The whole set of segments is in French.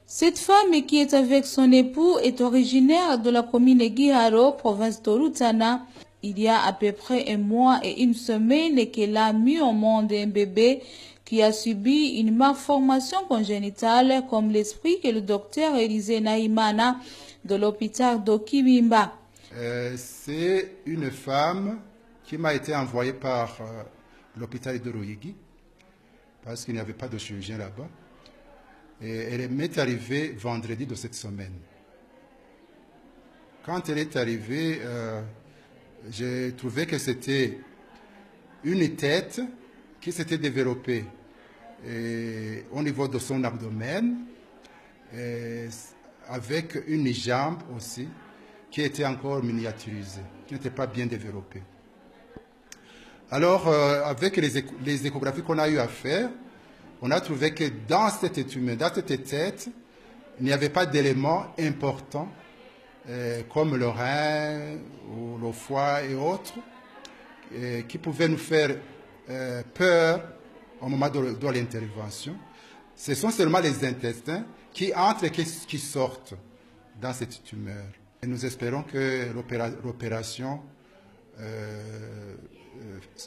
Cette femme qui est avec son époux est originaire de la commune Giharo, province de Rutana. Il y a à peu près un mois et une semaine qu'elle a mis au monde un bébé qui a subi une malformation congénitale, comme l'explique le docteur Élisée Naïmana de l'hôpital d'Okibimba. C'est une femme qui m'a été envoyée par l'hôpital de Royigi, parce qu'il n'y avait pas de chirurgien là-bas. Et elle m'est arrivée vendredi de cette semaine. Quand elle est arrivée, j'ai trouvé que c'était une tête qui s'était développée au niveau de son abdomen, avec une jambe aussi, qui était encore miniaturisée, qui n'était pas bien développée. Alors, avec les échographies qu'on a eu à faire, on a trouvé que dans cet être humain, dans cette tête, il n'y avait pas d'éléments importants, comme le rein ou le foie et autres, qui pouvaient nous faire peur au moment de l'intervention. Ce sont seulement les intestins qui entrent et qui sortent dans cette tumeur. Et nous espérons que l'opération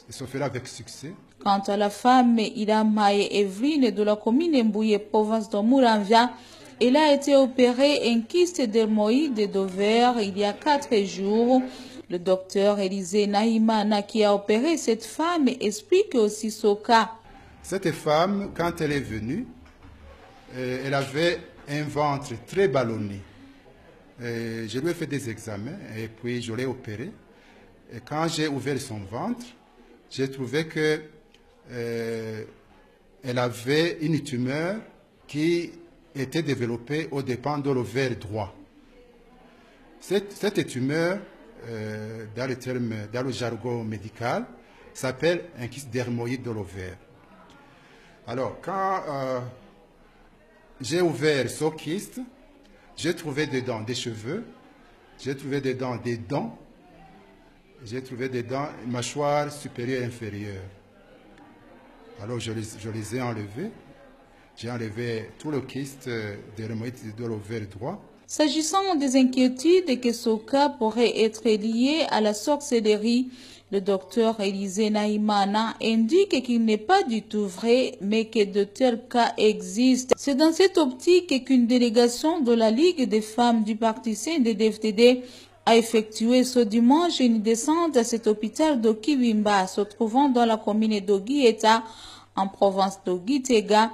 se fera avec succès. Quant à la femme Idamaye Evelyne de la commune Mbouye, province de Muramvia, elle a été opérée un kyste dermoïde d'ovaire il y a 4 jours. Le docteur Élisée Naïmana qui a opéré cette femme explique aussi son cas. Cette femme, quand elle est venue, elle avait un ventre très ballonné. Je lui ai fait des examens et puis je l'ai opérée. Et quand j'ai ouvert son ventre, j'ai trouvé que elle avait une tumeur qui était développée au dépend de l'ovaire droit. Cette tumeur, dans le jargon médical, s'appelle un kyste dermoïde de l'ovaire. Alors, quand j'ai ouvert ce kyste, j'ai trouvé dedans des cheveux, j'ai trouvé dedans des dents, j'ai trouvé dedans une mâchoire supérieure et inférieure. Alors, je les ai enlevés. J'ai enlevé tout le kyste dermoïde de l'ovaire droit. S'agissant des inquiétudes que ce cas pourrait être lié à la sorcellerie, le docteur Élisée Naïmana indique qu'il n'est pas du tout vrai, mais que de tels cas existent. C'est dans cette optique qu'une délégation de la Ligue des femmes du Parti CNDD-FDD a effectué ce dimanche une descente à cet hôpital d'Okibimba, se trouvant dans la commune d'Oguieta, en province d'Oguitega,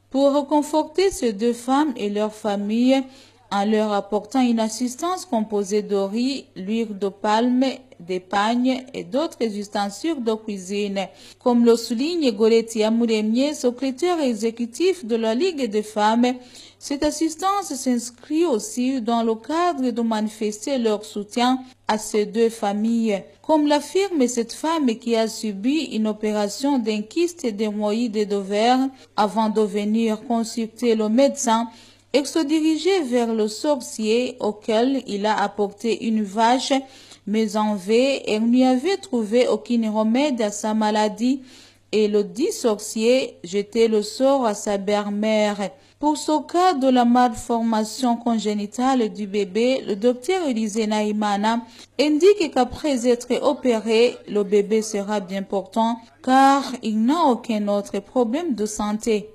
pour réconforter ces 2 femmes et leurs familles en leur apportant une assistance composée de riz, l'huile de palme, des pagnes et d'autres ustensiles de cuisine. Comme le souligne Goretti Amouremier, secrétaire exécutif de la Ligue des femmes, cette assistance s'inscrit aussi dans le cadre de manifester leur soutien à ces 2 familles. Comme l'affirme cette femme qui a subi une opération d'un kyste dermoïde d'ovaire avant de venir consulter le médecin et se diriger vers le sorcier auquel il a apporté une vache, mais en vain, elle n'y avait trouvé aucun remède à sa maladie et le dit sorcier jetait le sort à sa belle-mère. Pour ce cas de la malformation congénitale du bébé, le docteur Élisée Naïmana indique qu'après être opéré, le bébé sera bien portant car il n'a aucun autre problème de santé.